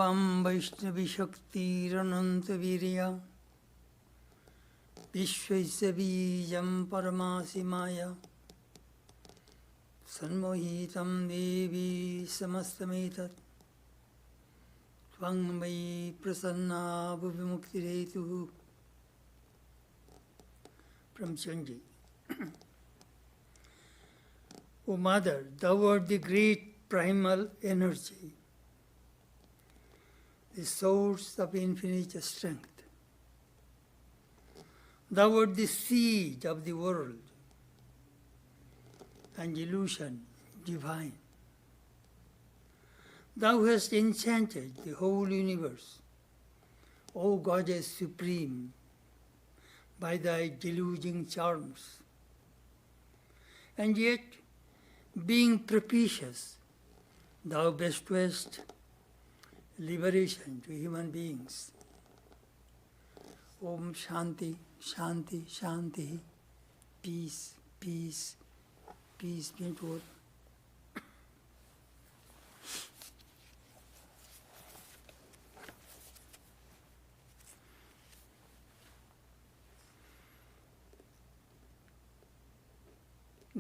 Bhagavam Vaishnavi Shaktirananta Virya Vishwaisya Bijam Paramasi Maya Sanmohitam Devi Samastametat Tvang Mai Prasanna Bhuvimuktiretu. From Chanji. O Mother, thou art the great primal energy, the source of infinite strength. Thou art the seed of the world and illusion divine. Thou hast enchanted the whole universe, O Goddess Supreme, by thy deluging charms. And yet, being propitious, thou bestowest liberation to human beings. Om Shanti, Shanti, Shanti, peace, peace, peace be to all.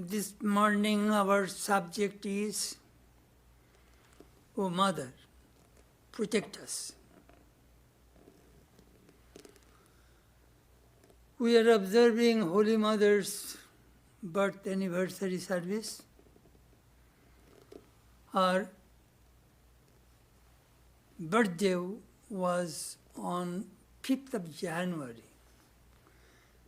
This morning our subject is, O Mother, protect us. We are observing Holy Mother's birth anniversary service. Her birthday was on 5th of January.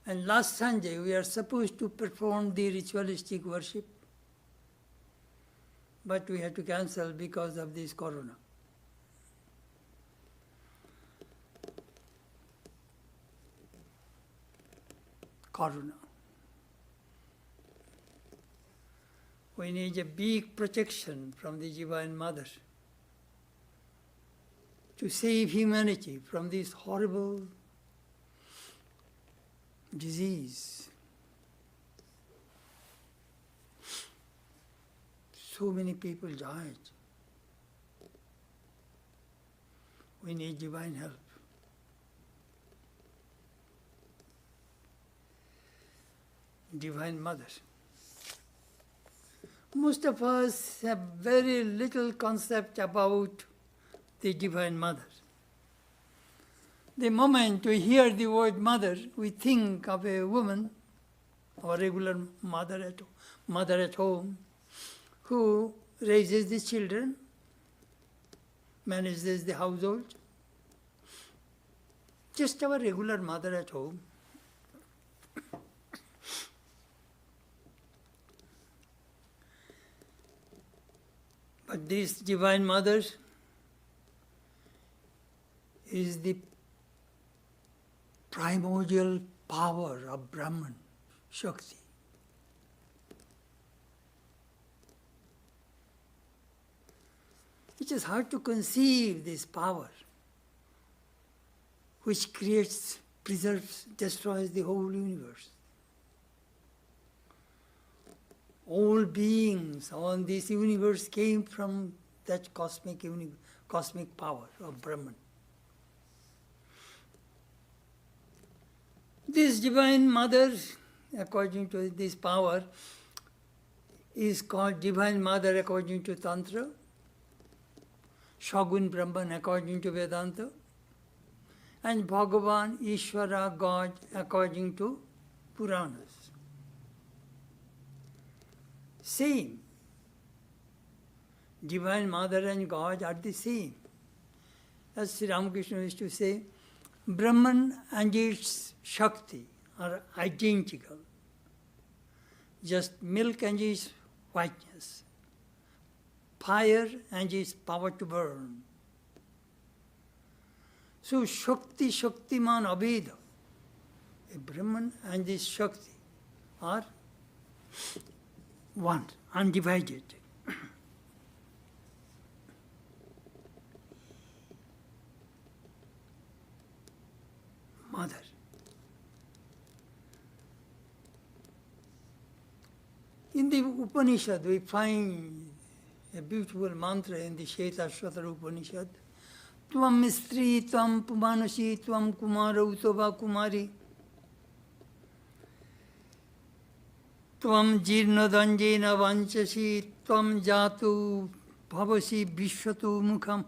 And last Sunday we are supposed to perform the ritualistic worship, but we had to cancel because of this corona. We need a big protection from the Divine Mother to save humanity from this horrible disease. So many people died. We need divine help. Divine Mother. Most of us have very little concept about the Divine Mother. The moment we hear the word mother, we think of a woman, or regular mother at home, who raises the children, manages the household. Just our regular mother at home. But this Divine Mother is the primordial power of Brahman, Shakti. It is hard to conceive this power which creates, preserves, destroys the whole universe. All beings on this universe came from that cosmic power of Brahman. This Divine Mother, according to this power, is called Divine Mother according to Tantra, Shagun Brahman according to Vedanta, and Bhagavan, Ishvara, God according to Puranas. Same. Divine Mother and God are the same. As Sri Ramakrishna used to say, Brahman and its Shakti are identical. Just milk and its whiteness. Fire and its power to burn. So Shakti, Shaktiman, Abheda. A Brahman and this Shakti are one, undivided. Mother. In the Upanishad, we find a beautiful mantra in the Shvetashvatara Upanishad, Tvam Stri, Tvam Pumanushi, Tvam Kumara Utoba Kumari. Tvam Jirna Danjena Vanchashi, Tvam Jatu Bhavasi Vishwatu Mukham.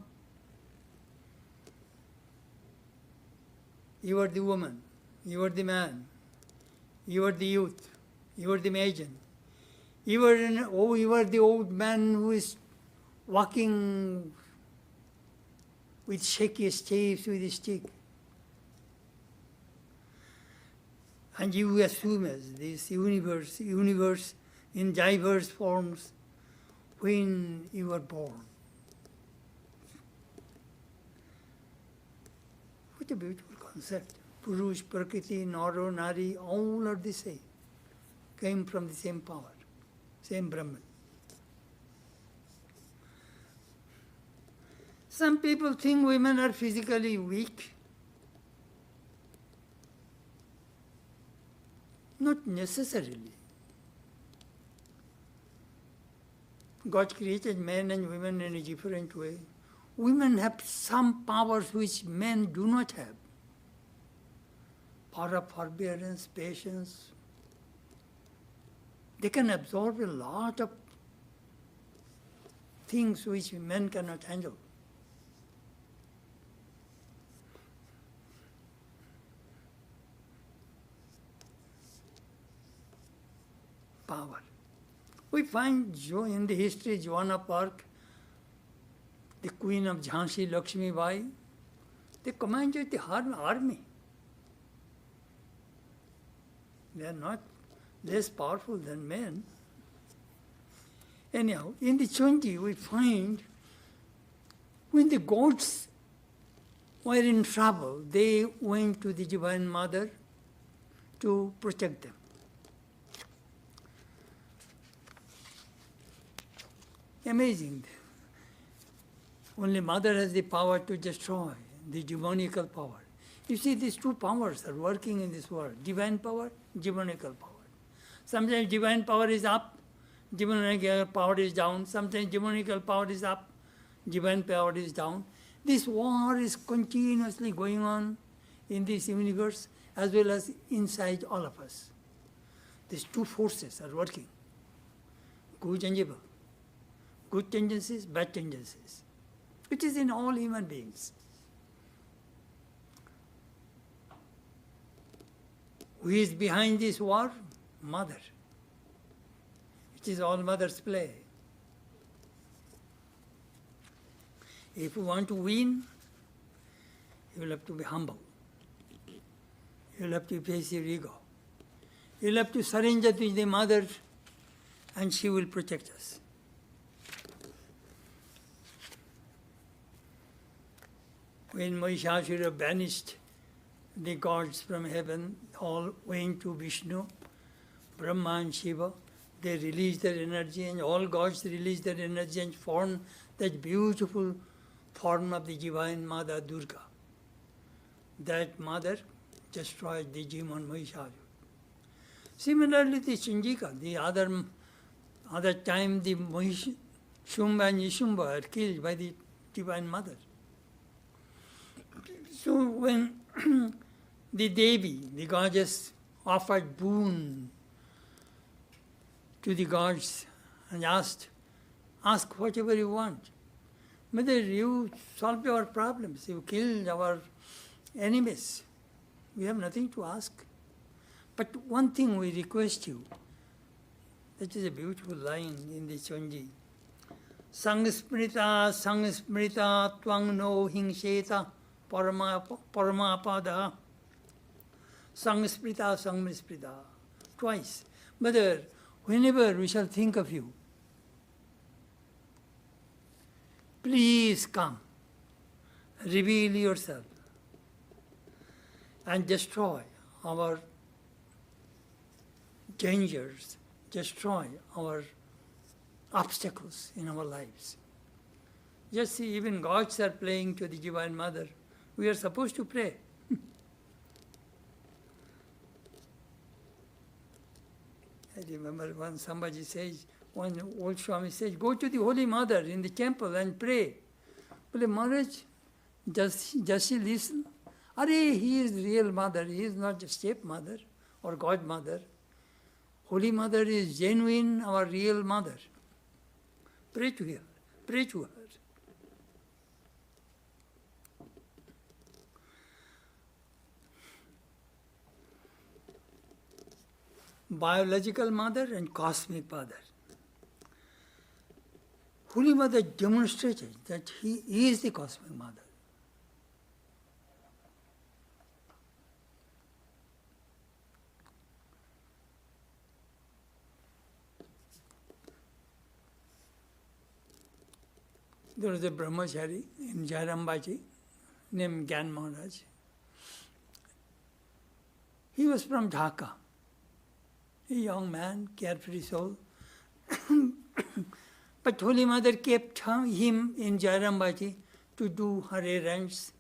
You are the woman, you are the man, you are the youth, you are the maiden. You are the old man who is walking with shaky steps with a stick. And you assume as this universe in diverse forms when you are born. What a beautiful concept. Purush, Prakriti, Naro, Nari, all are the same. Came from the same power, same Brahman. Some people think women are physically weak. Not necessarily. God created men and women in a different way. Women have some powers which men do not have. Power of forbearance, patience. They can absorb a lot of things which men cannot handle. Power. We find in the history Joanna Park, the queen of Jhansi, Lakshmi Bai, they commanded the army. They are not less powerful than men. Anyhow, in the Chonji we find when the gods were in trouble, they went to the Divine Mother to protect them. Amazing. Only Mother has the power to destroy, the demonical power. You see, these two powers are working in this world, divine power, demonical power. Sometimes divine power is up, demonical power is down. Sometimes demonical power is up, divine power is down. This war is continuously going on in this universe as well as inside all of us. These two forces are working, good and evil. Good tendencies, bad tendencies. It is in all human beings. Who is behind this war? Mother. It is all mother's play. If you want to win, you will have to be humble. You will have to face your ego. You will have to surrender to the mother and she will protect us. When Mahishasura banished the gods from heaven, all went to Vishnu, Brahma and Shiva. They released their energy and all gods released their energy and formed that beautiful form of the Divine Mother Durga. That mother destroyed the demon Mahishasura. Similarly, the Chanjika, the other time the Shumba and Nishumba are killed by the Divine Mother. So when the Devi, the goddess, offered boon to the gods and asked, ask whatever you want. Mother, you solved our problems, you killed our enemies. We have nothing to ask. But one thing we request you, that is a beautiful line in the Chonji. Sangsmrita, sangsmrita, tvang no hingsheta. Paramapada, Sangsprita, Sangsprita, twice. Mother, whenever we shall think of you, please come, reveal yourself, and destroy our dangers, destroy our obstacles in our lives. Just see, even gods are playing to the Divine Mother. We are supposed to pray. I remember when somebody says, one old Swami says, go to the Holy Mother in the temple and pray. Well, Maharaj, Just she listen. He is real mother. He is not a stepmother or godmother. Holy Mother is genuine, our real mother. Pray to her. Pray to her. Biological mother and cosmic mother. Holy Mother demonstrated that he is the cosmic mother. There was a brahmachari in Jairambaji named Gyan Maharaj. He was from Dhaka, a young man, carefree soul. But Holy Mother kept him in Jairambaji to do her errands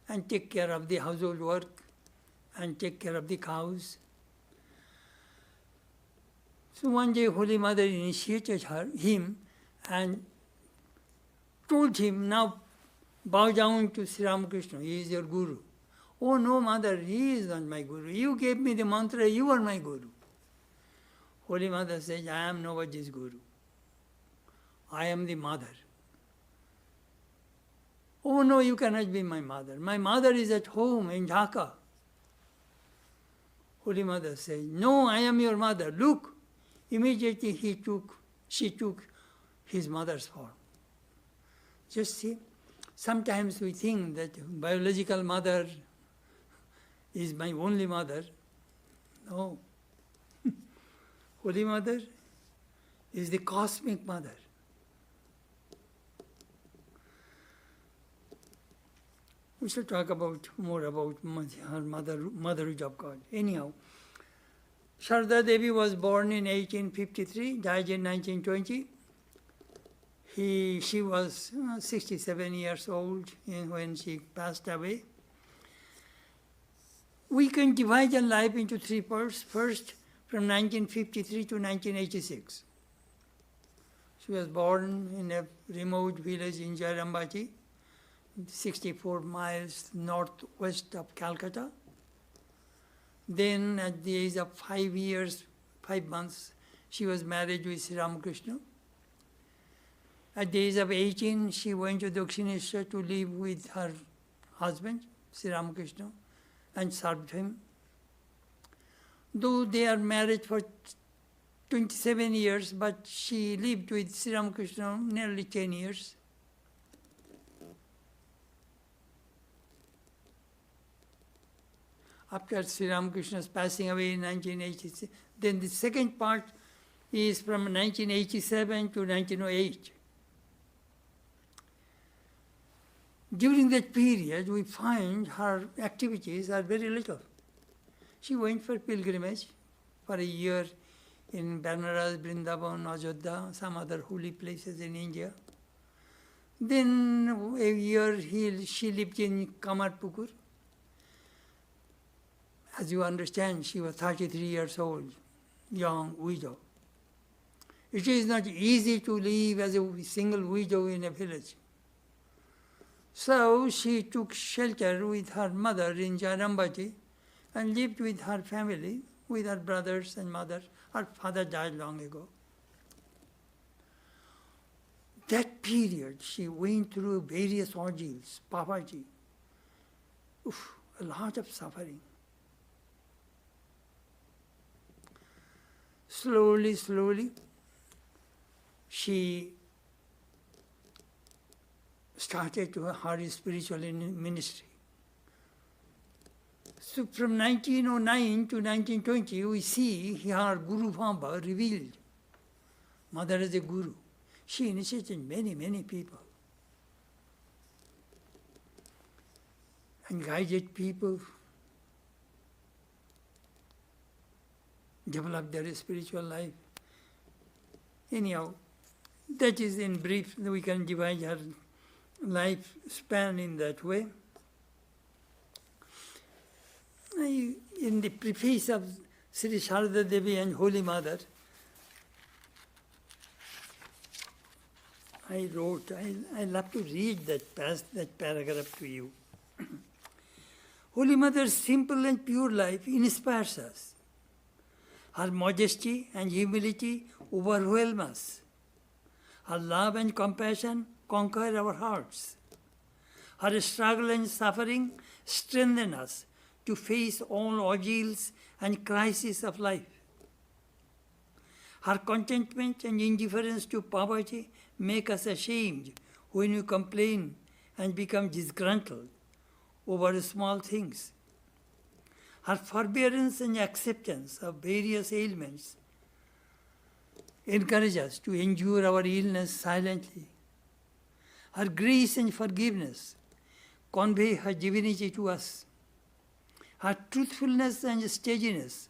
and take care of the household work and take care of the cows. So one day Holy Mother initiated him and told him, now bow down to Sri Ramakrishna, he is your Guru. Oh no, Mother, he is not my Guru. You gave me the mantra, you are my Guru. Holy Mother says, I am nobody's Guru. I am the mother. Oh no, you cannot be my mother. My mother is at home in Dhaka. Holy Mother says, no, I am your mother. Look. Immediately she took his mother's form. Just see, sometimes we think that biological mother is my only mother. No. Holy Mother is the cosmic mother. We shall talk more about her motherhood of God. Anyhow, Sharda Devi was born in 1853, died in 1920. She was 67 years old when she passed away. We can divide her life into three parts. First, from 1953 to 1986. She was born in a remote village in Jairambaji, 64 miles northwest of Calcutta. Then at the age of 5 years, 5 months, she was married with Sri Ramakrishna. At the age of 18, she went to Dakshineshwar to live with her husband, Sri Ramakrishna, and served him. Though they are married for 27 years, but she lived with Sri Ramakrishna nearly 10 years. After Sri Ramakrishna's passing away in 1986, then the second part is from 1987 to 1908. During that period, we find her activities are very little. She went for pilgrimage for a year in Banaras, Vrindavan, Ajodhya, some other holy places in India. Then a year she lived in Kamarpukur. As you understand, she was 33 years old, young widow. It is not easy to live as a single widow in a village. So she took shelter with her mother in Jairambaji and lived with her family, with her brothers and mother. Her father died long ago. That period, she went through various ordeals, poverty, a lot of suffering. Slowly, she started her spiritual ministry. So from 1909 to 1920, we see her Guru Bhava revealed. Mother is a Guru. She initiated many people and guided people, develop their spiritual life. Anyhow, that is in brief, we can divide her life span in that way. In the preface of Sri Sharada Devi and Holy Mother, I wrote, I love to read that paragraph to you. Holy Mother's simple and pure life inspires us. Her modesty and humility overwhelm us. Her love and compassion conquer our hearts. Her struggle and suffering strengthen us to face all ordeals and crises of life. Her contentment and indifference to poverty make us ashamed when we complain and become disgruntled over small things. Her forbearance and acceptance of various ailments encourage us to endure our illness silently. Her grace and forgiveness convey her divinity to us. Her truthfulness and steadiness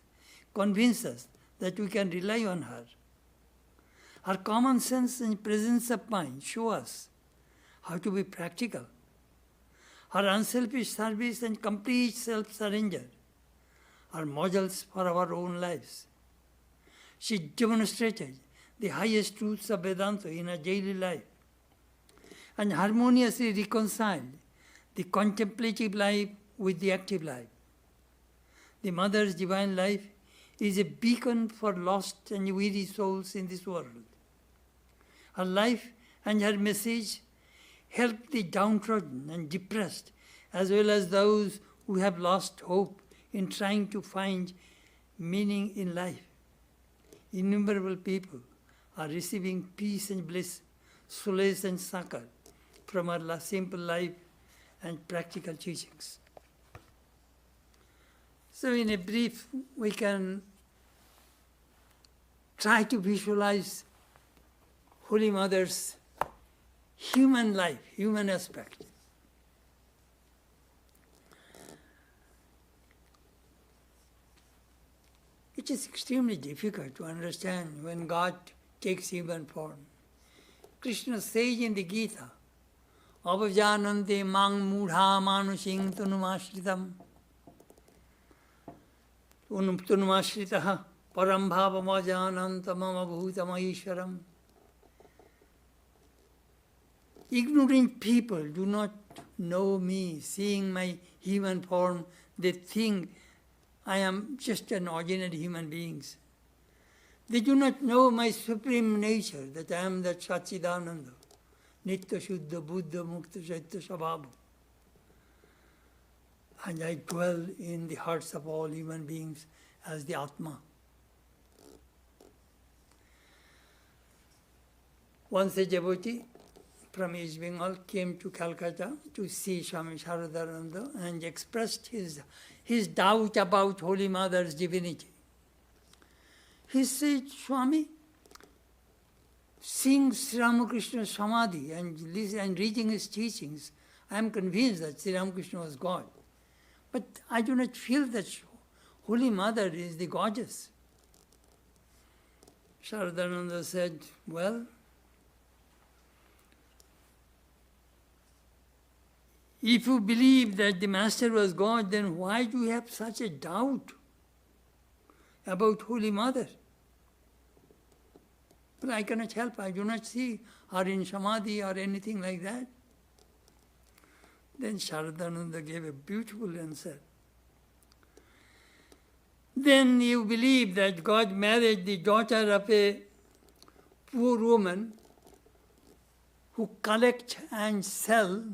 convince us that we can rely on her. Her common sense and presence of mind show us how to be practical. Her unselfish service and complete self-surrender are models for our own lives. She demonstrated the highest truths of Vedanta in her daily life and harmoniously reconciled the contemplative life with the active life. The Mother's divine life is a beacon for lost and weary souls in this world. Her life and her message help the downtrodden and depressed, as well as those who have lost hope in trying to find meaning in life. Innumerable people are receiving peace and bliss, solace and succor from her simple life and practical teachings. So in a brief, we can try to visualize Holy Mother's human life, human aspect. It is extremely difficult to understand when God takes human form. Krishna says in the Gita, Avajanante mang mudha manusing tunumashritam tunumashritah param bhavamajanantamam abhutam. Ignorant people do not know me. Seeing my human form, they think I am just an ordinary human being. They do not know my supreme nature, that I am that Satchidananda, Nitya Shuddha Buddha Mukta Saitya Sabhabu. And I dwell in the hearts of all human beings as the Atma. Once a devotee from East Bengal came to Calcutta to see Swami Saradamani and expressed his doubt about Holy Mother's divinity. He said, Swami, seeing Sri Ramakrishna's Samadhi and reading his teachings, I am convinced that Sri Ramakrishna was God. But I do not feel that Holy Mother is the goddess. Saradamani said, well, if you believe that the Master was God, then why do you have such a doubt about Holy Mother? But I cannot help. I do not see her in Samadhi or anything like that. Then Saradamani gave a beautiful answer. Then you believe that God married the daughter of a poor woman who collect and sell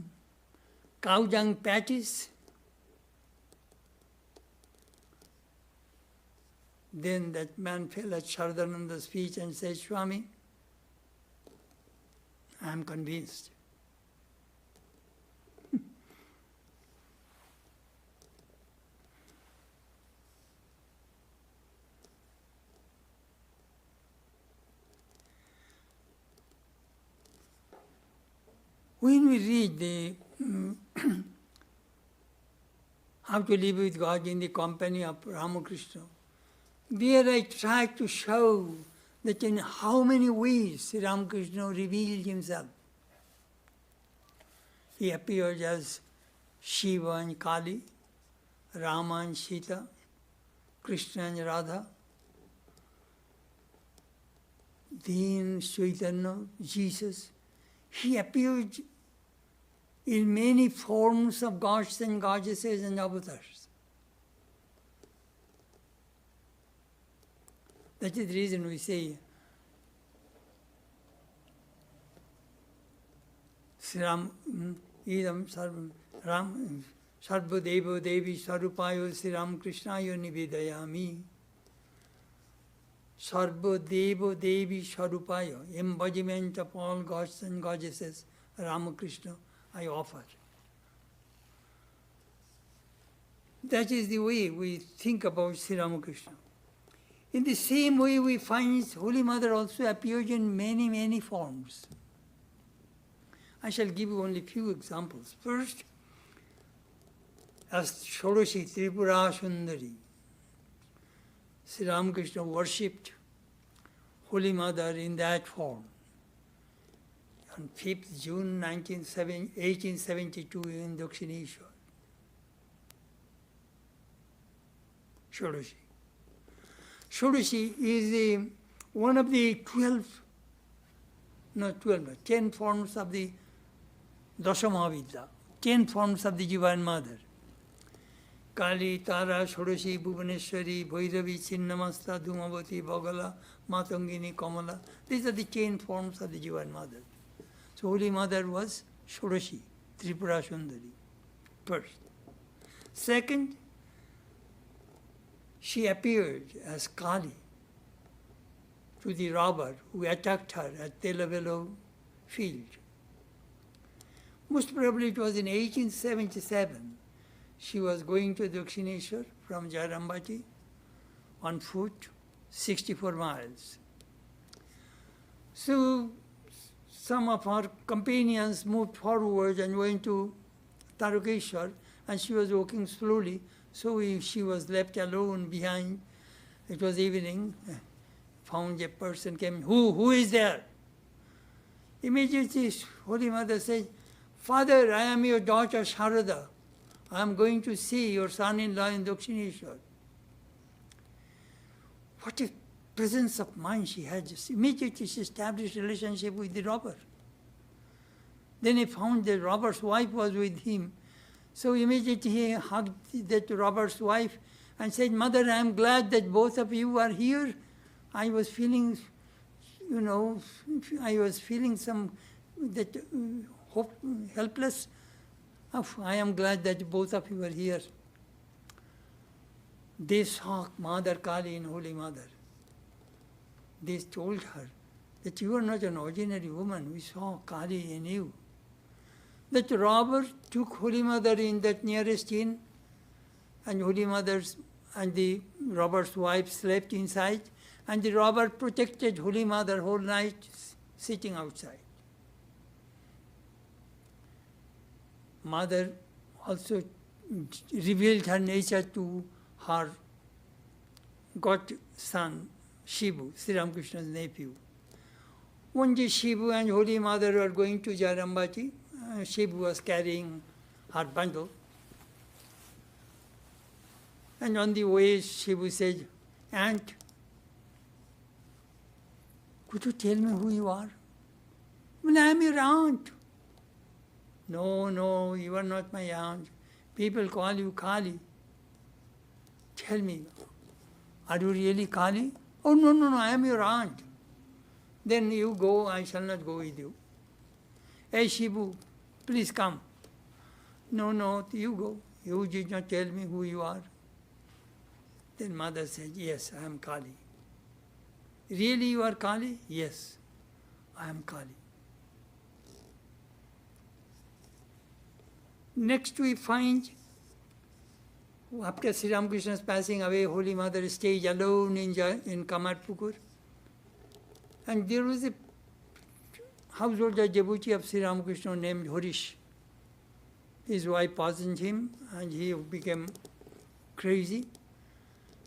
cow dung patties. Then that man fell at Saradamani's feet and said, Swami, I am convinced. When we read the How to Live with God in the Company of Ramakrishna, there I try to show that in how many ways Sri Ramakrishna revealed himself. He appeared as Shiva and Kali, Rama and Sita, Krishna and Radha, then Chaitanya, Jesus. he appeared in many forms of gods and goddesses and avatars. That is the reason we say Sri Idam Ram Sarva Devo Devi Sarupayo Sri Ram Krishnayo Nivedayami. Sarva Devo Devi Sarupayo, embodiment of all gods and goddesses, Ramakrishna, I offer. That is the way we think about Sri Ramakrishna. In the same way, we find Holy Mother also appears in many, many forms. I shall give you only few examples. First, as Shodashi Tripura Sundari, Sri Ramakrishna worshipped Holy Mother in that form. On 5th June 1872 in Dakshineshwar. Shodashi. Shodashi is one of the 10 forms of the Dasamavidya, 10 forms of the Divine Mother. Kali, Tara, Shodashi, Bhuvaneshwari, Bhairavi, Chinnamasta, Dhumavati, Bhagala, Matangini, Kamala. These are the 10 forms of the Divine Mother. So Holy Mother was Shodashi, Tripura Sundari, first. Second, she appeared as Kali to the robber who attacked her at Telavelo field. Most probably it was in 1877. She was going to Dakshineshwar from Jayarambati on foot, 64 miles. So some of her companions moved forward and went to Tarokeshwar, and she was walking slowly, so she was left alone behind. It was evening. Found a person came, who is there? Immediately Holy Mother said, Father, I am your daughter Sarada. I am going to see your son-in-law in Dakshineshwar. What a presence of mind she had. Just immediately she established a relationship with the robber. Then he found the robber's wife was with him. So immediately he hugged that robber's wife and said, Mother, I am glad that both of you are here. I was feeling, some helpless. I am glad that both of you are here. They saw Mother Kali in Holy Mother. They told her that you are not an ordinary woman. We saw Kali in you. That robber took Holy Mother in that nearest inn, and Holy Mother's and the robber's wife slept inside, and the robber protected Holy Mother whole night sitting outside. Mother also revealed her nature to her godson, Shivu, Sri Ramakrishna's nephew. One day Shivu and Holy Mother were going to Jayarambati. Shivu was carrying her bundle. And on the way, Shivu said, Aunt, could you tell me who you are? Well, I am your aunt. No, you are not my aunt. People call you Kali. Tell me, are you really Kali? Oh, no, I am your aunt. Then you go, I shall not go with you. Hey, Shivu, please come. No, you go. You did not tell me who you are. Then Mother said, yes, I am Kali. Really you are Kali? Yes, I am Kali. Next we find, after Sri Ramakrishna's passing away, Holy Mother stayed alone in Kamarpukur. And there was a householder devotee of Sri Ramakrishna named Harish. His wife poisoned him and he became crazy.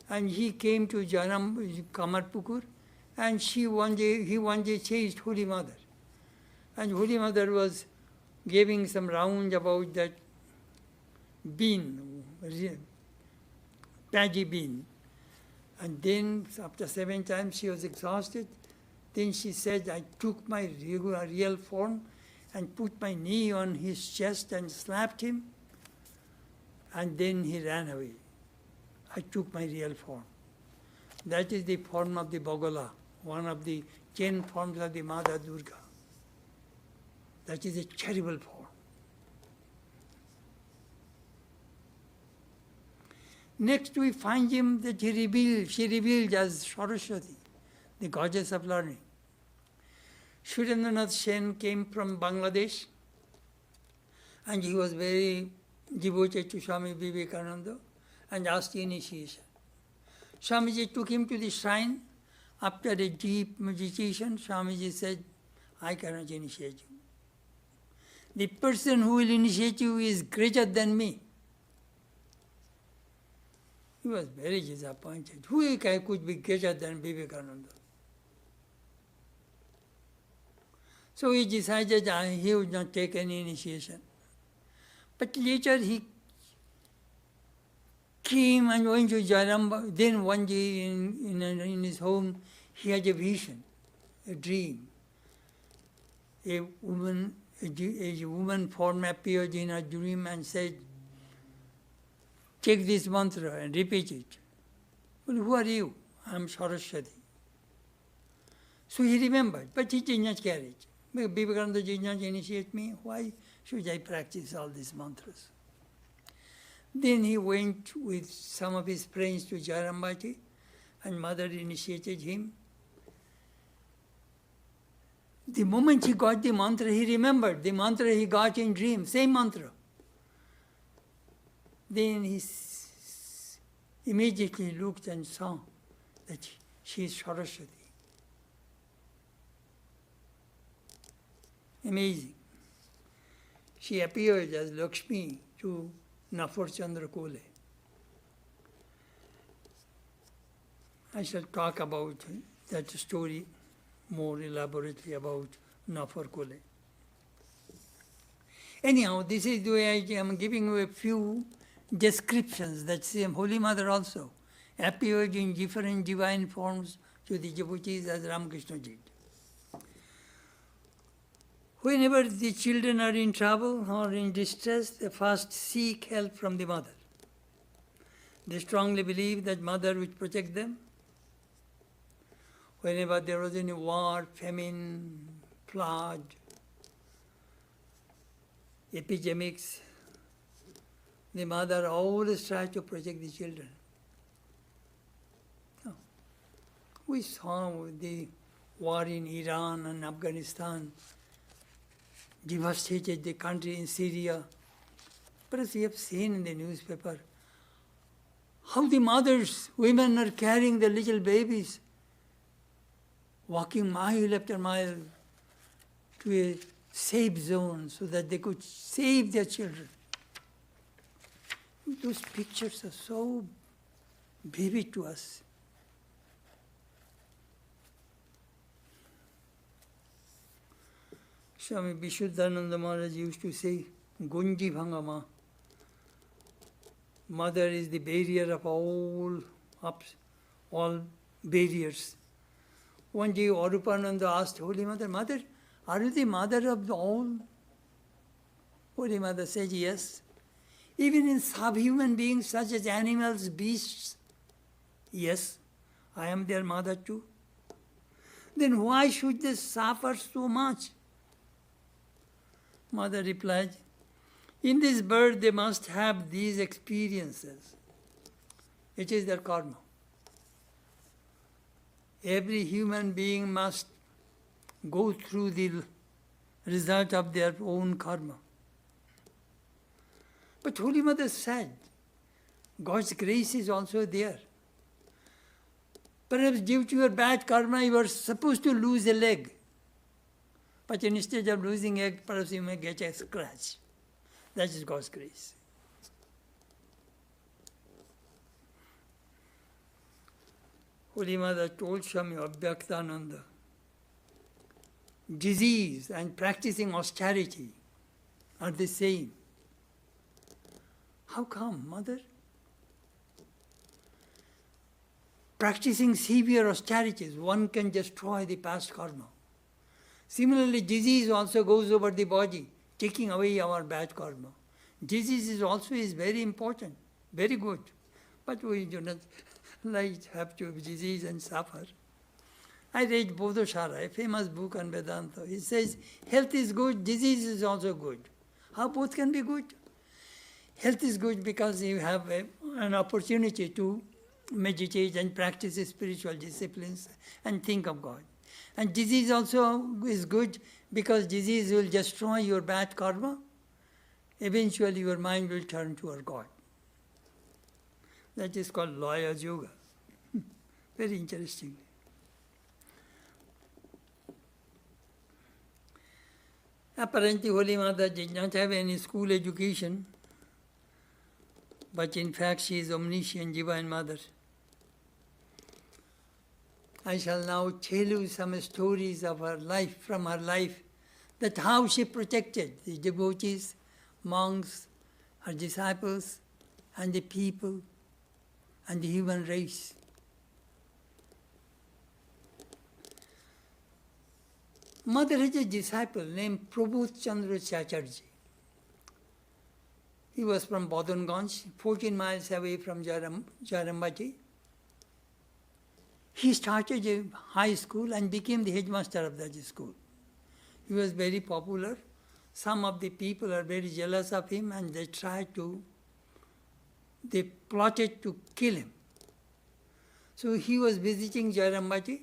And he came to Kamarpukur, and he one day chased Holy Mother. And Holy Mother was giving some round about that bean, paddy bean. And then after 7 times she was exhausted. Then she said, I took my real form and put my knee on his chest and slapped him, and then he ran away. I took my real form. That is the form of the Bogola, one of the 10 forms of the Mother Durga. That is a terrible form. Next we find him that she revealed as Saraswati, the goddess of learning. Surendranath Sen came from Bangladesh, and he was very devoted to Swami Vivekananda and asked initiation. Swamiji took him to the shrine. After a deep meditation, Swamiji said, I cannot initiate you. The person who will initiate you is greater than me. He was very disappointed. Who could be greater than Vivekananda? So he decided he would not take any initiation. But later he came and went to Jaramba. Then one day in his home, he had a vision, a dream. A woman form appeared in a dream and said, take this mantra and repeat it. Well, who are you? I am Saraswati. So he remembered, but he did not carry it. Vivekananda did not initiate me. Why should I practice all these mantras? Then he went with some of his friends to Jarambati, and Mother initiated him. The moment he got the mantra, he remembered the mantra he got in dream, same mantra. Then he immediately looked and saw that she is Saraswati. Amazing. She appeared as Lakshmi to Nafar Chandra Kole. I shall talk about that story more elaborately about Nafar Kole. Anyhow, this is the way I am giving you a few descriptions that same Holy Mother also appeared in different divine forms to the devotees as Ramakrishna did. Whenever the children are in trouble or in distress, they first seek help from the mother. They strongly believe that mother will protect them. Whenever there was any war, famine, flood, epidemics, the mother always tries to protect the children. We saw the war in Iran and Afghanistan devastated the country in Syria. Perhaps we have seen in the newspaper how the mothers, women are carrying the little babies, walking mile after mile to a safe zone so that they could save their children. Those pictures are so vivid to us. Swami Vishuddhananda Maharaj used to say, Gunji Bhangama. Mother is the barrier of all barriers. One day Arupananda asked Holy Mother, Mother, are you the mother of all? Holy Mother said, yes. Even in subhuman beings such as animals, beasts, yes, I am their mother too. Then why should they suffer so much? Mother replied, in this birth they must have these experiences. It is their karma. Every human being must go through the result of their own karma. But Holy Mother said, God's grace is also there. Perhaps due to your bad karma, you are supposed to lose a leg. But instead of losing a leg, perhaps you may get a scratch. That is God's grace. Holy Mother told Swami Abhyaktananda, disease and practicing austerity are the same. How come, Mother? Practicing severe austerities, one can destroy the past karma. Similarly, disease also goes over the body, taking away our bad karma. Disease is very important, very good. But we do not like have to have disease and suffer. I read Bodhashara, a famous book on Vedanta. It says, health is good, disease is also good. How both can be good? Health is good because you have an opportunity to meditate and practice spiritual disciplines and think of God. And disease also is good because disease will destroy your bad karma. Eventually your mind will turn toward God. That is called Laya Yoga. Very interesting. Apparently Holy Mother did not have any school education, but in fact she is omniscient Divine Mother. I shall now tell you some stories of her life, from her life, that how she protected the devotees, monks, her disciples, and the people, and the human race. Mother had a disciple named Prabodh Chandra Chatterjee. He was from Bodhanganj, 14 miles away from Jarambati. He started a high school and became the headmaster of that school. He was very popular. Some of the people are very jealous of him and they plotted to kill him. So he was visiting Jarambati.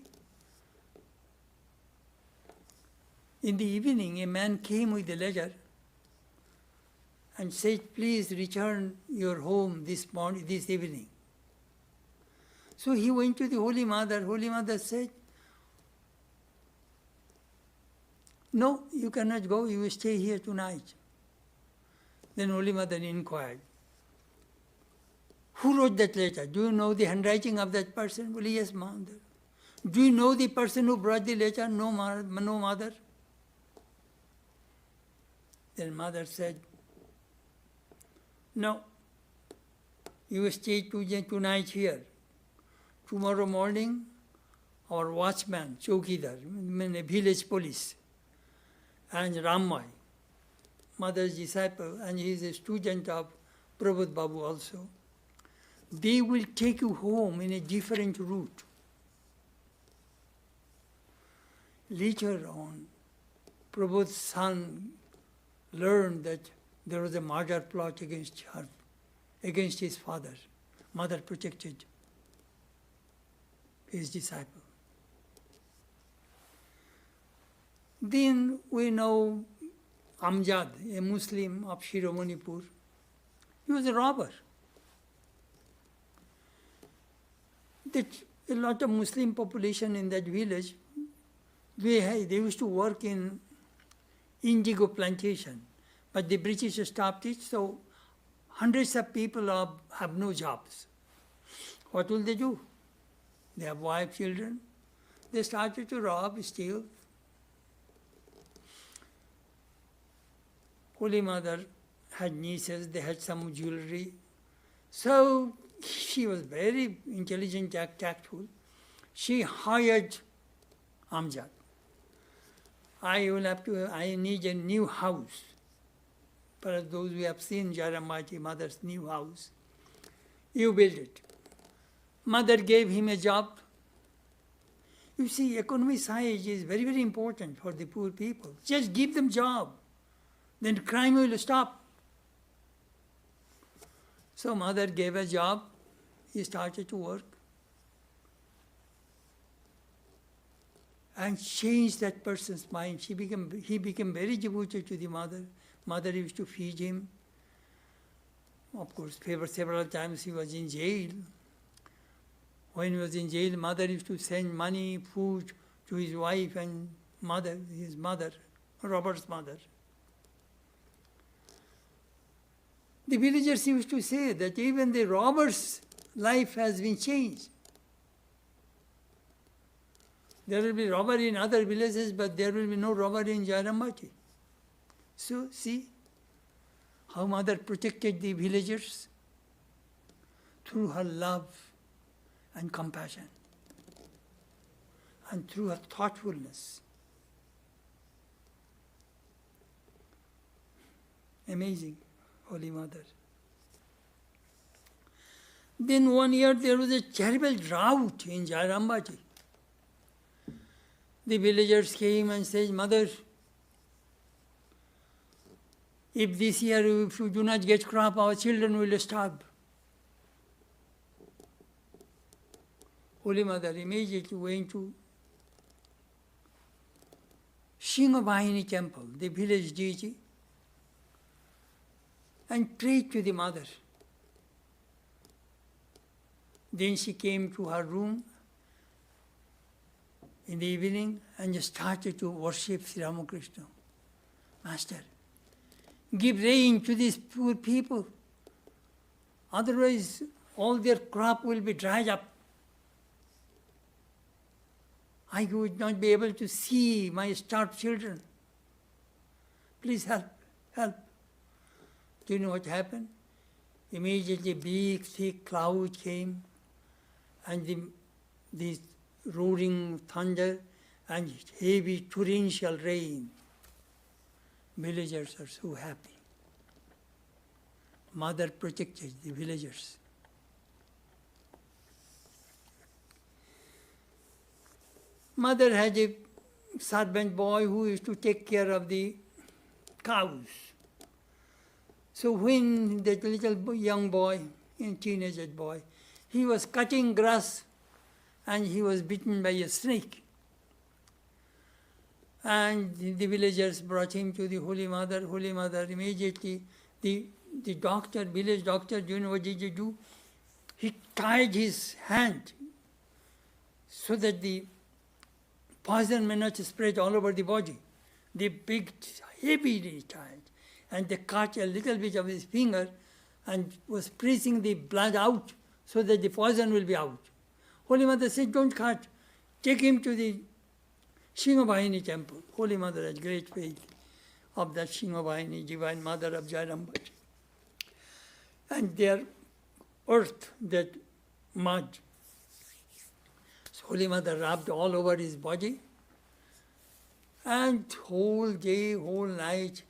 In the evening, a man came with a letter and said, please return your home this evening. So he went to the Holy Mother. Holy Mother said, no, you cannot go, you will stay here tonight. Then Holy Mother inquired, who wrote that letter? Do you know the handwriting of that person? Well, yes, Mother. Do you know the person who brought the letter? No, Mother. Then Mother said, no, you will stay tonight here. Tomorrow morning, our watchman, Chowkidar, village police, and Rammai, Mother's disciple, and he is a student of Prabodh Babu also, they will take you home in a different route. Later on, Prabodh's son learned that there was a murder plot against his father. Mother protected his disciple. Then we know Amjad, a Muslim of Shiromanipur. He was a robber. A lot of Muslim population in that village, they used to work in indigo plantation, but the British stopped it, so hundreds of people have no jobs. What will they do? They have wife, children. They started to rob, steal. Holy Mother had nieces, they had some jewelry. So she was very intelligent, tactful. She hired Amjad. I need a new house. For those who have seen Jaramati, Mother's new house, you build it. Mother gave him a job. You see, economy size is very, very important for the poor people. Just give them job, then crime will stop. So Mother gave a job. He started to work and changed that person's mind. He became very devoted to the Mother. Mother used to feed him. Of course, several times he was in jail. When he was in jail, Mother used to send money, food to his wife and his mother, Robert's mother. The villagers used to say that even the robber's life has been changed. There will be robbery in other villages, but there will be no robbery in Jaramati. So, see how Mother protected the villagers through her love and compassion and through her thoughtfulness. Amazing, Holy Mother. Then one year there was a terrible drought in Jairambaji. The villagers came and said, Mother, if this year if you do not get crop, our children will starve. Holy Mother immediately went to Singhavahini temple, the village deity, and prayed to the mother. Then she came to her room in the evening and started to worship Sri Ramakrishna. Master, give rain to these poor people. Otherwise, all their crop will be dried up. I would not be able to see my starved children. Please help, help. Do you know what happened? Immediately big, thick cloud came and the roaring thunder and heavy torrential rain. Villagers are so happy. Mother protected the villagers. Mother had a servant boy who used to take care of the cows. So when that little young boy, a teenage boy, he was cutting grass and he was bitten by a snake. And the villagers brought him to the Holy Mother. Holy Mother immediately, the doctor, village doctor, do you know what did he do? He tied his hand so that the poison may not spread all over the body. The big, heavily tied. And they cut a little bit of his finger and was pressing the blood out so that the poison will be out. Holy Mother said, don't cut. Take him to the Singhavahini temple. Holy Mother had great faith of that Singhavahini, Divine Mother of Jairambaji. And their earth, that mud. So Holy Mother rubbed all over his body. And whole day, whole night,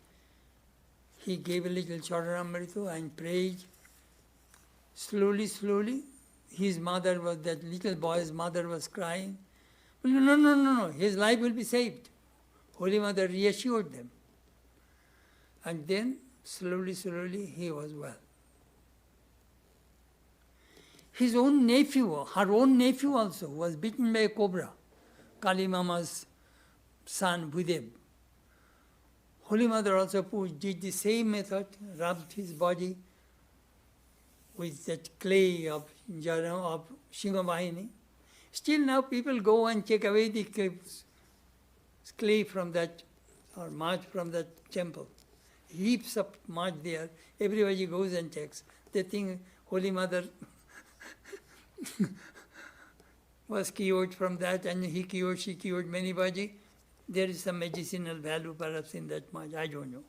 he gave a little Charanamrita and prayed. Slowly, slowly, his mother was, that little boy's mother was crying. Well, no, his life will be saved. Holy Mother reassured them. And then, slowly, slowly, he was well. His own nephew, her own nephew also, was bitten by a cobra, Kali Mama's son, Budev. Holy Mother also did the same method, rubbed his body with that clay of Singhavahini. Still now people go and take away the clay from that, or mud from that temple. Heaps of mud there. Everybody goes and takes. They think Holy Mother was cured from that, and she cured many body. There is some medicinal value perhaps in that mud. I don't know.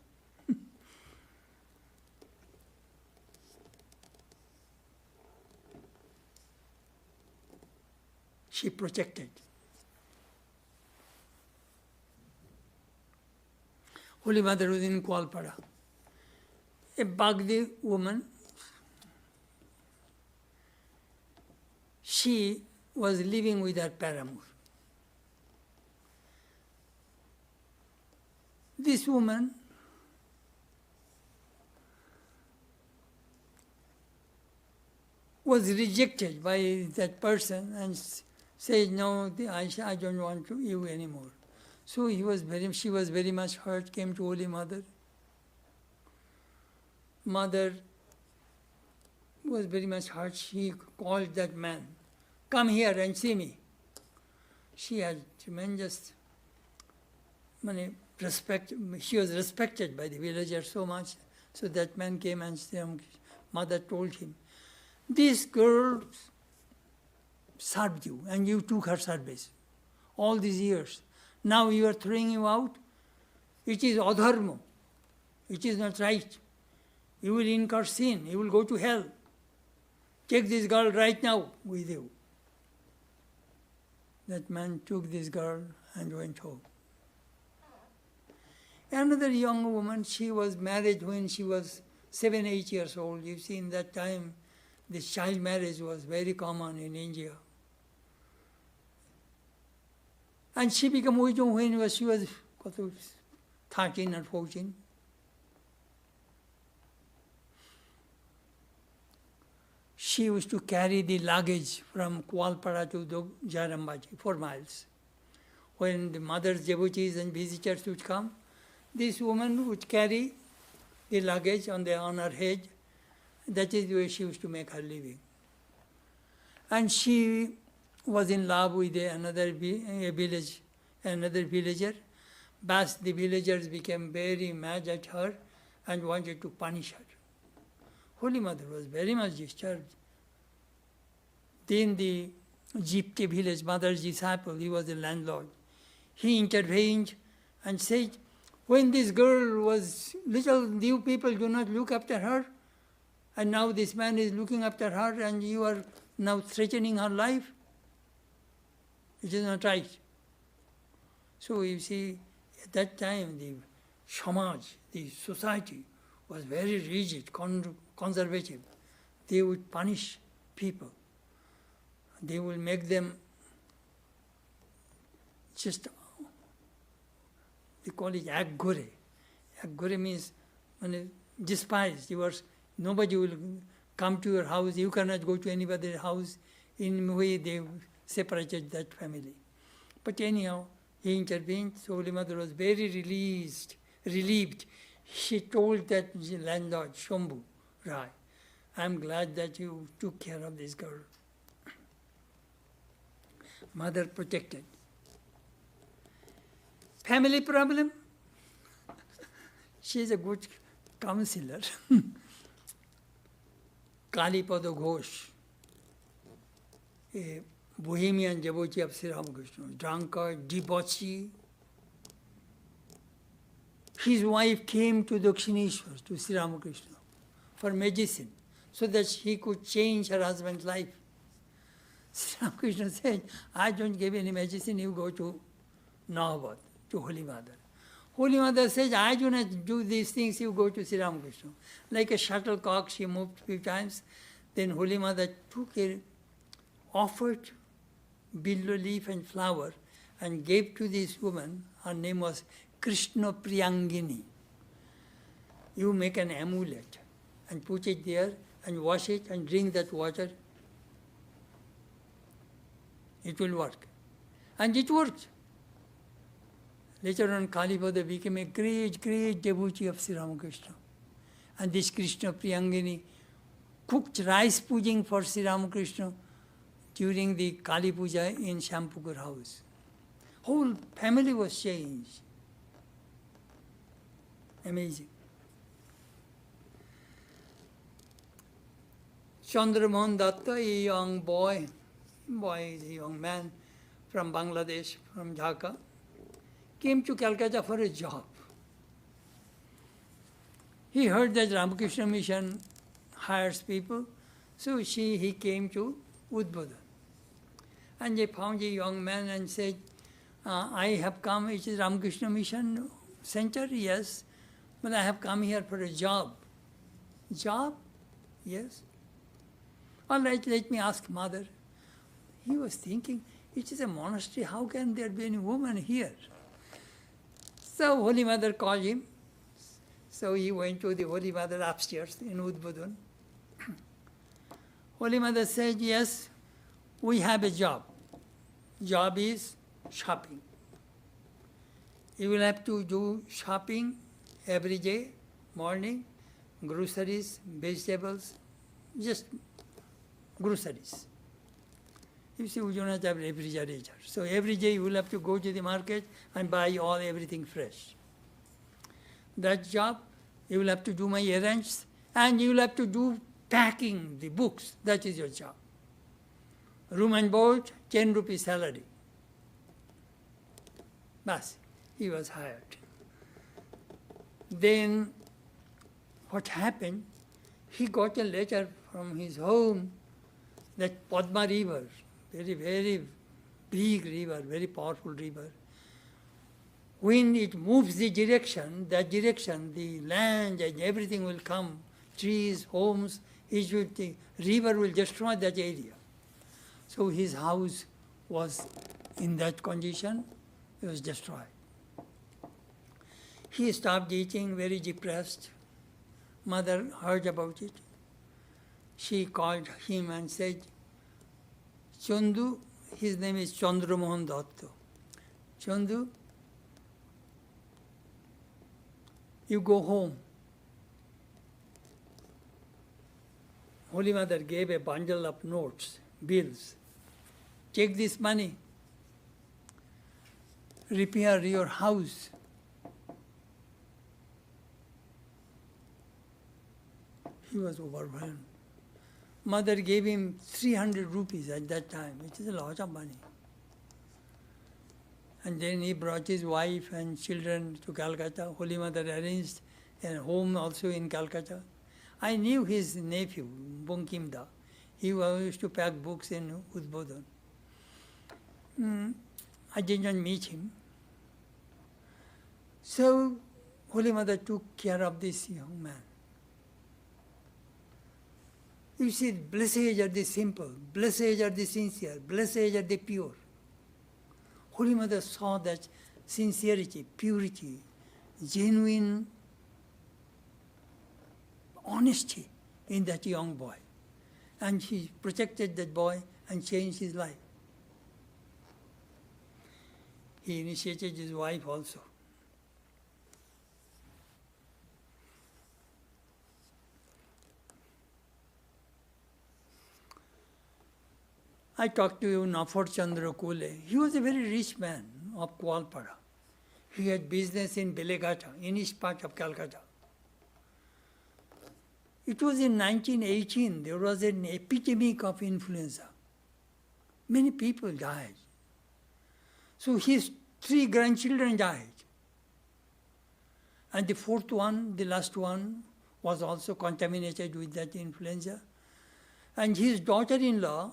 She protected. Holy Mother was in Kualpara. A Bagdi woman, she was living with her paramour. This woman was rejected by that person and said, no, I don't want you anymore. So she was very much hurt, came to Holy Mother. Mother was very much hurt. She called that man, come here and see me. She had tremendous respect. She was respected by the villagers so much. So that man came and Mother told him, this girl served you and you took her service all these years. Now you are throwing you out. It is adharma. It is not right. You will incur sin. You will go to hell. Take this girl right now with you. That man took this girl and went home. Another young woman, she was married when she was 7, 8 years old. You see, in that time, this child marriage was very common in India. And she became widow when she was 13 or 14. She used to carry the luggage from Kualpara to Jarambaji, 4 miles. When the mothers, devotees and visitors would come, this woman would carry the luggage on her head. That is the way she used to make her living. And she was in love with another villager. But the villagers became very mad at her and wanted to punish her. Holy Mother was very much disturbed. Then the Jipke village, mother's disciple, he was the landlord. He intervened and said, when this girl was little, you people do not look after her, and now this man is looking after her and you are now threatening her life. It is not right. So you see, at that time the Samaj, the society, was very rigid, conservative. They would punish people. They will make them just, they call it Aggore. Aggore means despised. Nobody will come to your house. You cannot go to anybody's house. In a way, they separated that family. But anyhow, he intervened. So Holy Mother was very relieved. She told that landlord, Shambhu Rai, I am glad that you took care of this girl. Mother protected. Family problem? She is a good counselor. Kalipada Ghosh, a Bohemian devotee of Sri Ramakrishna, drunkard, debauchee. His wife came to Dakshineshwar, to Sri Ramakrishna, for medicine, so that he could change her husband's life. Sri Ramakrishna said, I don't give any medicine, you go to Nahabad, to Holy Mother. Holy Mother says, I do not do these things, you go to Sri Ramakrishna. Like a shuttlecock, she moved a few times. Then Holy Mother offered billow leaf and flower and gave to this woman, her name was Krishna Priyangini. You make an amulet and put it there and wash it and drink that water. It will work. And it worked. Later on, Kalipada became a great, great devotee of Sri Ramakrishna. And this Krishna Priyangini cooked rice pudding for Sri Ramakrishna during the Kali Puja in Shampukur house. Whole family was changed. Amazing. Chandramohan Datta, a young boy is a young man from Bangladesh, from Dhaka, came to Calcutta for a job. He heard that Ramakrishna Mission hires people, so he came to Udbodhan. And they found a young man and said, I have come, it is Ramakrishna Mission Center? Yes, but I have come here for a job. Job? Yes. All right, let me ask Mother. He was thinking, it is a monastery, how can there be any woman here? So Holy Mother called him. So he went to the Holy Mother upstairs in Udbodhan. Holy Mother said, yes, we have a job. Job is shopping. You will have to do shopping every day, morning, groceries, vegetables, just groceries. You see, we do not have refrigerator. So every day you will have to go to the market and buy everything fresh. That job, you will have to do my errands, and you will have to do packing the books. That is your job. Room and board, 10 rupees salary. Bas, he was hired. Then what happened, he got a letter from his home that Padma River, very, very big river, very powerful river, when it moves the direction, that direction, the land and everything will come, trees, homes, the river will destroy that area. So his house was in that condition, it was destroyed. He stopped eating, very depressed. Mother heard about it. She called him and said, Chandu, his name is Chandramohan Datta. Chandu, you go home. Holy Mother gave a bundle of notes, bills. Take this money, repair your house. He was overwhelmed. Mother gave him 300 rupees at that time, which is a lot of money. And then he brought his wife and children to Calcutta. Holy Mother arranged a home also in Calcutta. I knew his nephew, Bunkimda. He used to pack books in Udbodhan. I did not meet him. So Holy Mother took care of this young man. You see, blessed are the simple, blessed are the sincere, blessed are the pure. Holy Mother saw that sincerity, purity, genuine honesty in that young boy. And she protected that boy and changed his life. He initiated his wife also. I talked to you, Nafar Chandra Kule. He was a very rich man of Kualpara. He had business in Belegata, in east part of Calcutta. It was in 1918, there was an epidemic of influenza. Many people died. So his 3 grandchildren died. And the 4th one, the last one, was also contaminated with that influenza. And his daughter-in-law,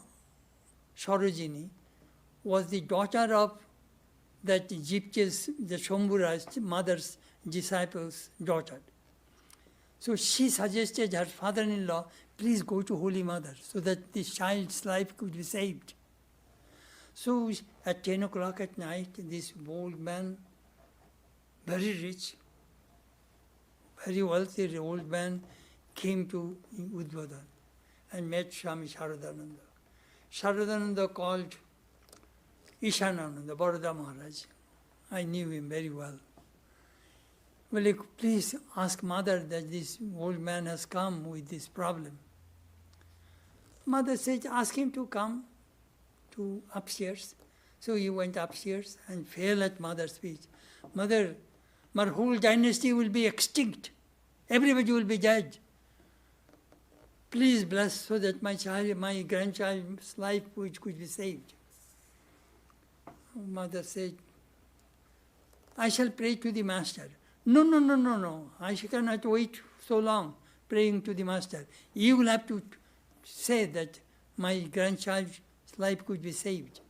Sarojini, was the daughter of that Egyptian, the Shambhura's mother's disciple's daughter. So she suggested her father-in-law, please go to Holy Mother so that this child's life could be saved. So at 10 o'clock at night, this old man, very rich, very wealthy old man, came to Udbodhan and met Swami Saradananda. Saradananda called Ishanananda, Baroda Maharaj. I knew him very well. Will you please ask Mother that this old man has come with this problem? Mother said, ask him to come to upstairs. So he went upstairs and fell at Mother's feet. Mother, my whole dynasty will be extinct. Everybody will be dead. Please bless so that my grandchild's life could be saved. Mother said, I shall pray to the Master. No. I cannot wait so long praying to the Master. You will have to say that my grandchild's life could be saved.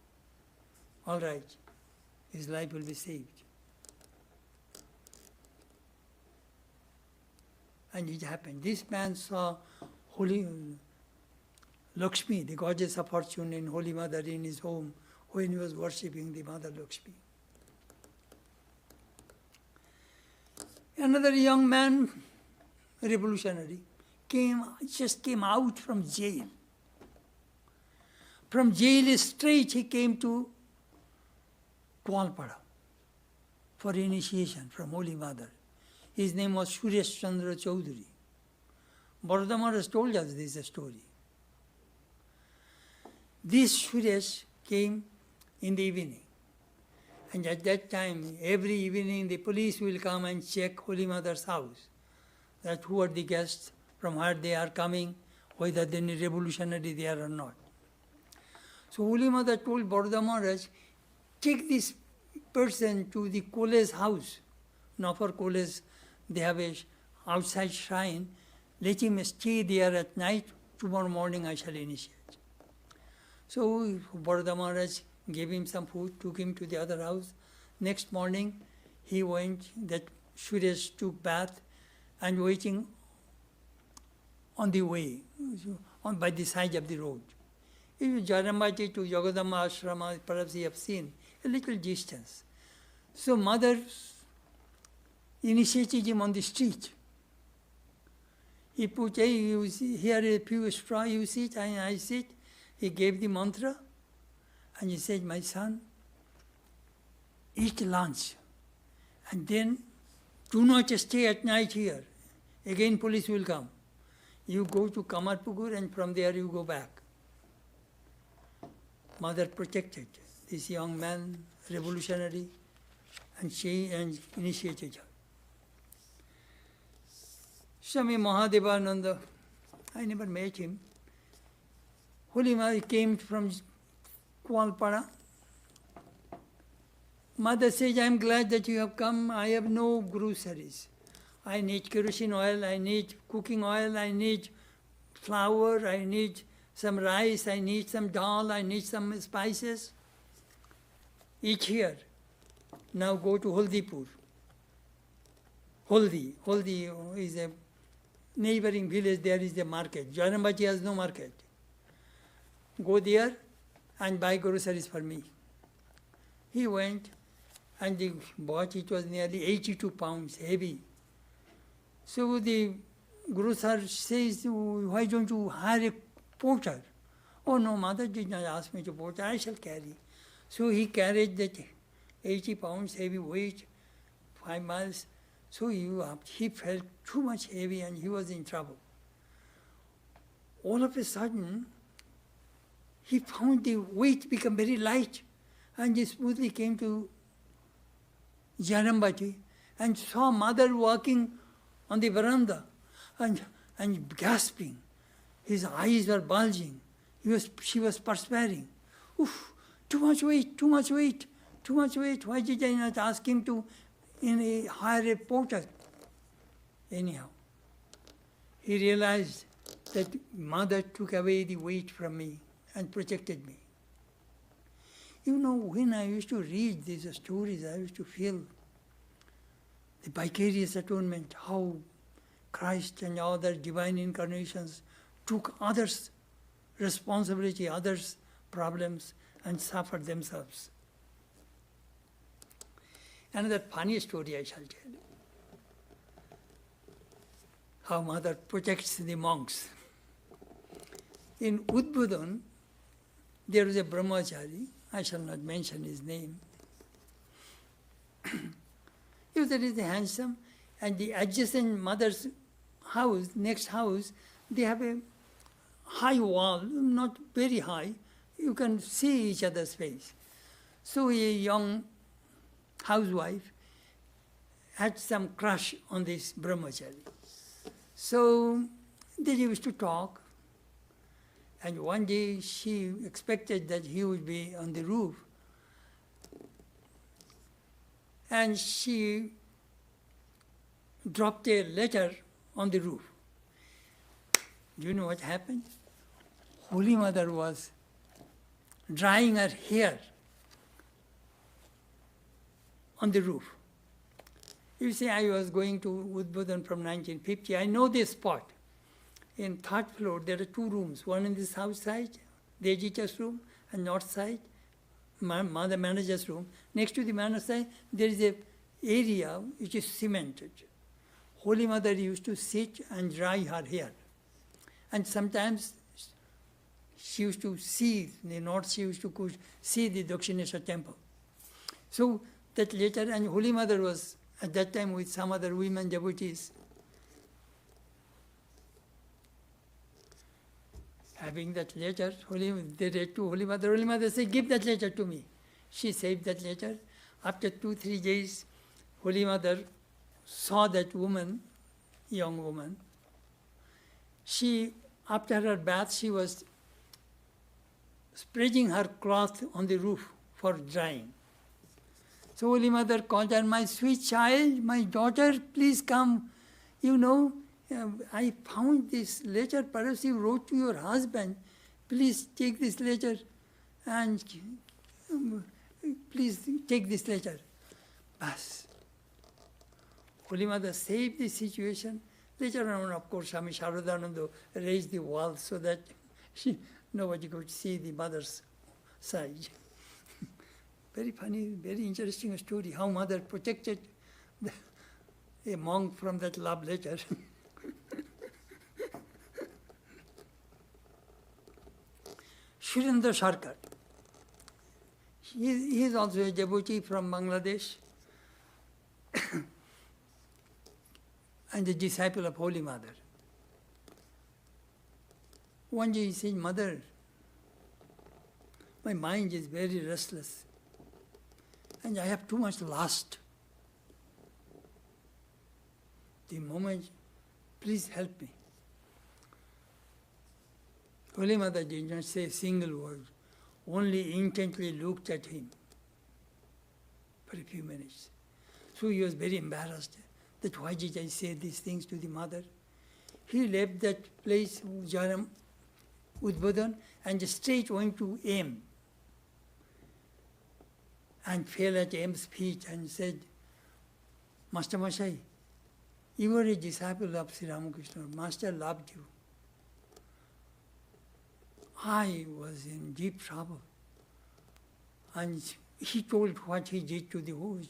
All right, his life will be saved. And it happened. This man saw Holy Lakshmi, the goddess of fortune, and Holy Mother in his home when he was worshipping the Mother Lakshmi. Another young man, revolutionary, just came out from jail. From jail straight he came to Kualpara for initiation from Holy Mother. His name was Suresh Chandra Chaudhary. Baroda Maharaj told us this story. This Suresh came in the evening. And at that time, every evening the police will come and check Holy Mother's house. That who are the guests, from where they are coming, whether they are revolutionary there or not. So Holy Mother told Baroda Maharaj, take this person to the Kole's house. Now for Kole's, they have a outside shrine. Let him stay there at night. Tomorrow morning I shall initiate. So Baroda Maharaj gave him some food, took him to the other house. Next morning, he went, that Suresh took bath and waiting on the way, by the side of the road. If Jaramati to Yogadama Ashrama, perhaps you have seen, a little distance. So mother initiated him on the street. He put, hey, you see, here a few straw, you sit, and I sit. He gave the mantra, and he said, my son, eat lunch, and then do not stay at night here. Again police will come. You go to Kamarpukur, and from there you go back. Mother protected this young man, revolutionary, and she initiated her. Swami Mahadevananda, I never met him. Holy Mother came from Kualpara. Mother says, I am glad that you have come. I have no groceries. I need kerosene oil, I need cooking oil, I need flour, I need some rice, I need some dal, I need some spices. Eat here. Now go to Holdipur. Holdi is a neighboring village, there is a market. Jarambachi has no market. Go there and buy groceries for me. He went and they bought, it was nearly 82 pounds, heavy. So the Guru Sir says, why don't you hire a porter? Oh no, mother did not ask me to porter, I shall carry. So he carried that 80 pounds heavy weight, 5 miles. So he felt too much heavy and he was in trouble. All of a sudden, he found the weight become very light, and he smoothly came to Jarambati and saw mother walking on the veranda and gasping. His eyes were bulging. She was perspiring. Oof, too much weight, too much weight, too much weight. Why did I not ask him to hire a porter? Anyhow, he realized that mother took away the weight from me and protected me. You know, when I used to read these stories, I used to feel the vicarious atonement, how Christ and other divine incarnations took others' responsibility, others' problems, and suffered themselves. Another funny story I shall tell you. How mother protects the monks. In Udbodhan, there was a brahmachari, I shall not mention his name. He was very handsome, and the adjacent mother's house, next house, they have a high wall, not very high. You can see each other's face. So a young housewife had some crush on this brahmachari. So they used to talk. And one day she expected that he would be on the roof. And she dropped a letter on the roof. Do you know what happened? Holy Mother was drying her hair on the roof. You say, I was going to Udbodhan from 1950. I know this spot. In third floor, there are 2 rooms, one in the south side, the editor's room, and north side, mother manager's room. Next to the manager's side, there is an area which is cemented. Holy Mother used to sit and dry her hair. And sometimes she used to see, in the north she used to see the Dakshineshwar temple. So that later, and Holy Mother was at that time with some other women devotees, having that letter, they read to Holy Mother. Holy Mother said, give that letter to me. She saved that letter. After 2-3 days, Holy Mother saw that woman, young woman. She, after her bath, she was spreading her cloth on the roof for drying. So Holy Mother called her, my sweet child, my daughter, please come. You know, I found this letter, perhaps you wrote to your husband. Please take this letter and please take this letter. Bas. Holy Mother saved the situation. Later on, of course, Swami Saradamani raised the wall so that nobody could see the mother's side. Very funny, very interesting story, how mother protected a monk from that love letter. Surendra Sarkar. He is also a devotee from Bangladesh and a disciple of Holy Mother. One day he said, Mother, my mind is very restless and I have too much lust. The moment, please help me. Holy Mother did not say a single word, only intently looked at him for a few minutes. So he was very embarrassed that why did I say these things to the mother? He left that place, Jaram, Udbodhan, and straight went to M. And fell at M's feet and said, Master Masai, you were a disciple of Sri Ramakrishna. Master loved you. I was in deep trouble. And he told what he did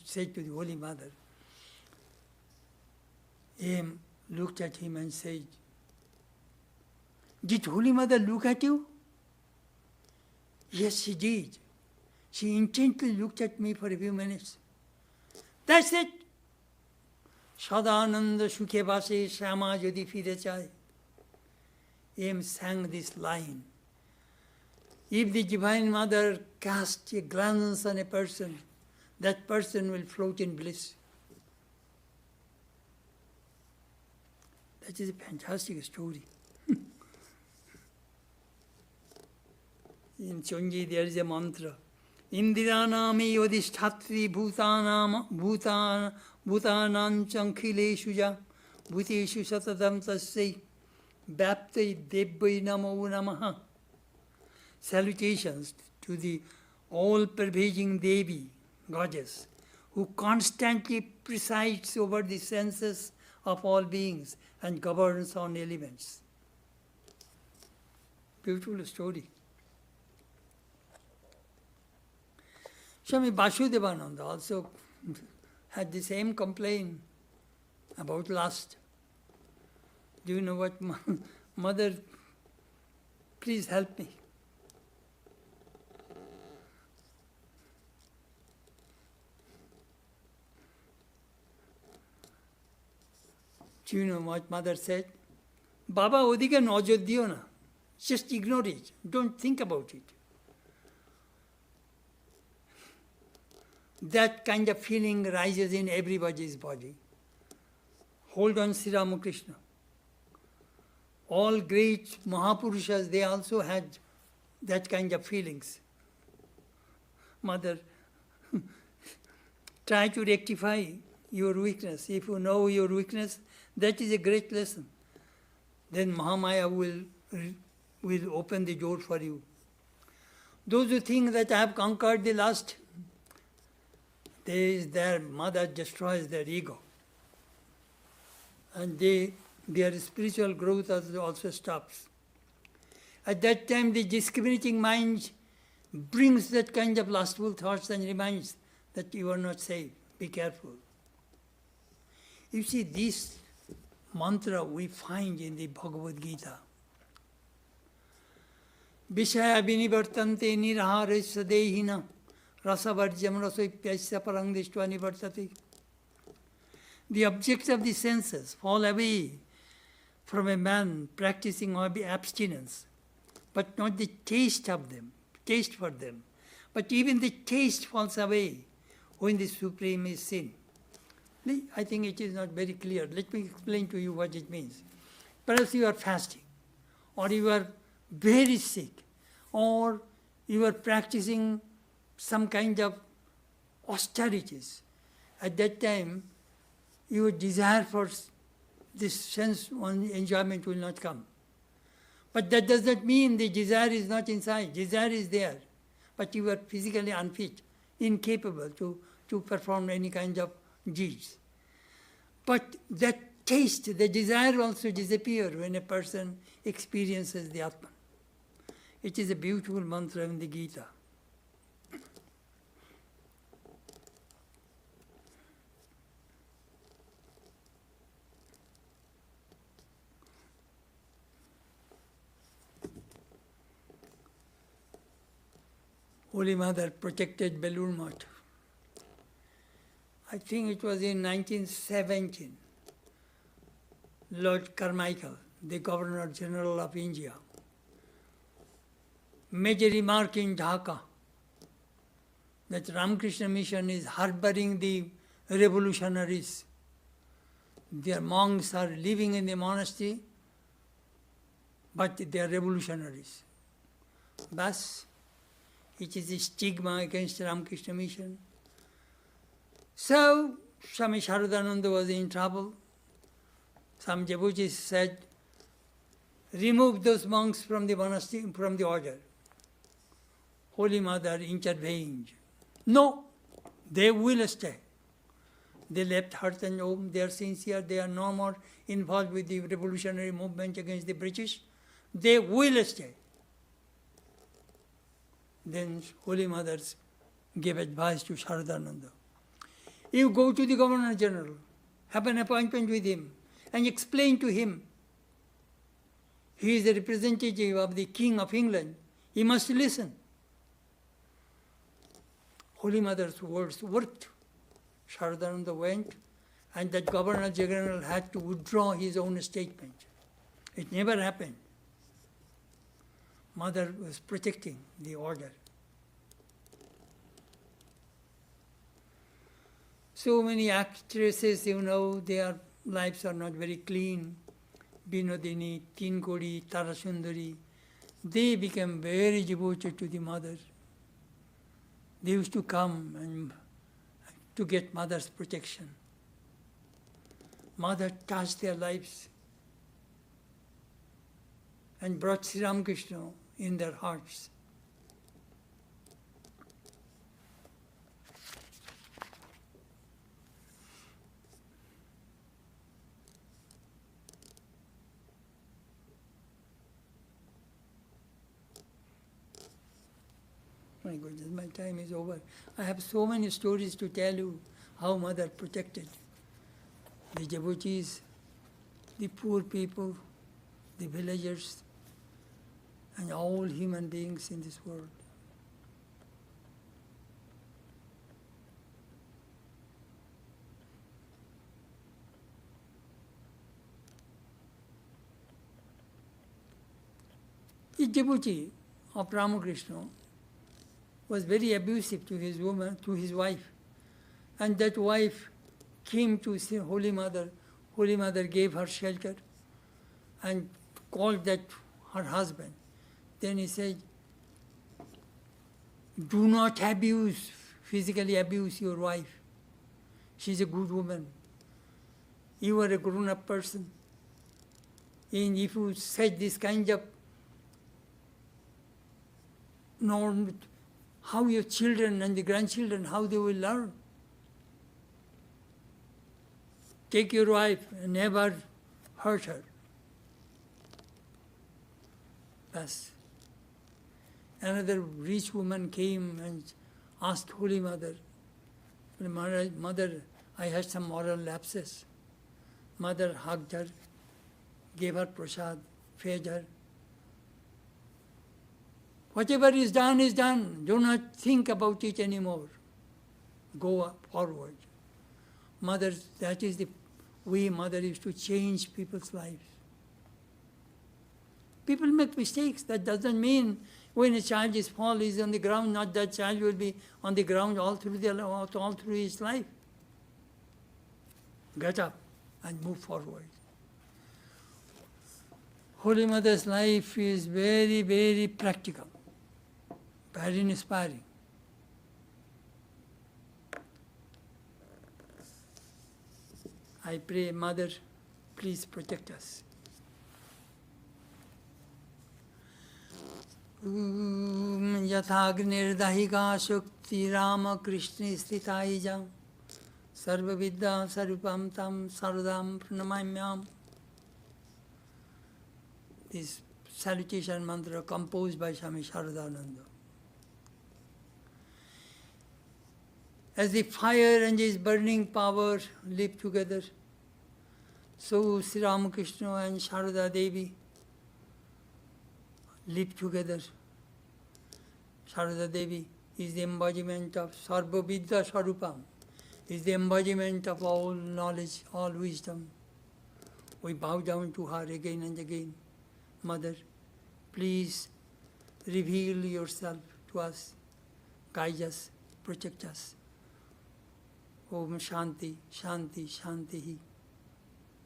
said to the Holy Mother. M looked at him and said, Did Holy Mother look at you? Yes, she did. She intently looked at me for a few minutes. That's it. Sadananda sukhe base shama jodi fire chahe. M sang this line. If the Divine Mother casts a glance on a person, that person will float in bliss. That is a fantastic story. In Chonji there is a mantra. Indiranami yodhishthatri bhutanam chankhileshu ja bhuteshu satadam tassai bhaptai debbai namo namaha. Salutations to the all-pervading Devi, goddess, who constantly presides over the senses of all beings and governs on elements. Beautiful story. Swami Vasudevananda also had the same complaint about lust. Do you know what, Mother, please help me. Do you know what Mother said? Baba, odike nojor diyo na. Just ignore it. Don't think about it. That kind of feeling rises in everybody's body. Hold on, Sri Ramakrishna. All great Mahapurushas, they also had that kind of feelings. Mother, try to rectify your weakness. If you know your weakness, that is a great lesson. Then Mahamaya will open the door for you. Those who think that I have conquered the lust, their mother destroys their ego. And their spiritual growth also stops. At that time, the discriminating mind brings that kind of lustful thoughts and reminds that you are not safe. Be careful. You see, this mantra we find in the Bhagavad Gita. Vishaya vinivartante niraharesya dehina rasavarjam rasoipyasya parangdishva nivartate. The objects of the senses fall away from a man practicing abstinence, but not the taste of them, taste for them. But even the taste falls away when the supreme is seen. I think it is not very clear. Let me explain to you what it means. Perhaps you are fasting, or you are very sick, or you are practicing some kind of austerities. At that time, your desire for this sense of enjoyment will not come. But that does not mean the desire is not inside. Desire is there, but you are physically unfit, incapable to perform any kind of deeds. But that taste, the desire also disappears when a person experiences the Atman. It is a beautiful mantra in the Gita. Holy Mother protected Belur Math. I think it was in 1917. Lord Carmichael, the Governor General of India, made a remark in Dhaka that Ramakrishna Mission is harboring the revolutionaries. Their monks are living in the monastery, but they are revolutionaries. Thus, it is a stigma against Ramakrishna Mission. So, Swami Saradananda was in trouble. Some devotees said, remove those monks from the monastery, from the order. Holy Mother intervened. No, they will stay. They left heart and home, they are sincere, they are no more involved with the revolutionary movement against the British. They will stay. Then Holy Mother gave advice to Saradananda. You go to the Governor General, have an appointment with him, and explain to him. He is the representative of the King of England. He must listen. Holy Mother's words worked. Saradananda went, and that Governor General had to withdraw his own statement. It never happened. Mother was protecting the order. So many actresses, their lives are not very clean. Binodini, Tinkodi, Tarasundari, they became very devoted to the mother. They used to come and to get mother's protection. Mother touched their lives and brought Sri Ramakrishna in their hearts. My goodness, my time is over. I have so many stories to tell you how Mother protected the devotees, the poor people, the villagers, and all human beings in this world. A devotee of Ramakrishna was very abusive to his woman, to his wife. And that wife came to see Holy Mother. Holy Mother gave her shelter and called that her husband. Then he said, do not physically abuse your wife. She's a good woman. You are a grown-up person. And if you set this kind of norm, how your children and the grandchildren, how they will learn. Take your wife and never hurt her. Thus, another rich woman came and asked Holy Mother, Mother, I had some moral lapses. Mother hugged her, gave her prasad, fed her. Whatever is done is done. Do not think about it anymore. Go forward. Mother, that is the way Mother used to change people's lives. People make mistakes. That doesn't mean when a child is on the ground, not that child will be on the ground all through his life. Get up and move forward. Holy Mother's life is very, very practical, very inspiring. I pray, Mother, please protect us. यथाग्निर्दहिका शुक्ति Ram Krishna स्थिताय जं Sarva Vidya Sarupam Tam Saradam Pranamamyam. This salutation mantra composed by Swami Saradananda. As the fire and his burning power live together, so Sri Ramakrishna and Sharada Devi live together. Sharada Devi is the embodiment of Sarva Vidya Sarupam, is the embodiment of all knowledge, all wisdom. We bow down to her again and again. Mother, please reveal yourself to us, guide us, protect us. Om Shanti, Shanti, Shanti.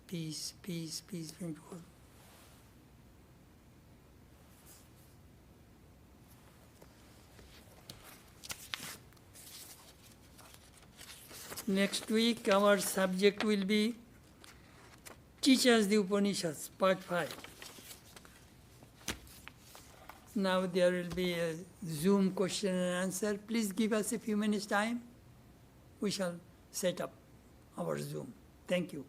Peace, peace, peace, friend to all. Next week our subject will be Teach Us the Upanishads, Part 5. Now there will be a Zoom question and answer. Please give us a few minutes time. We shall set up our Zoom. Thank you.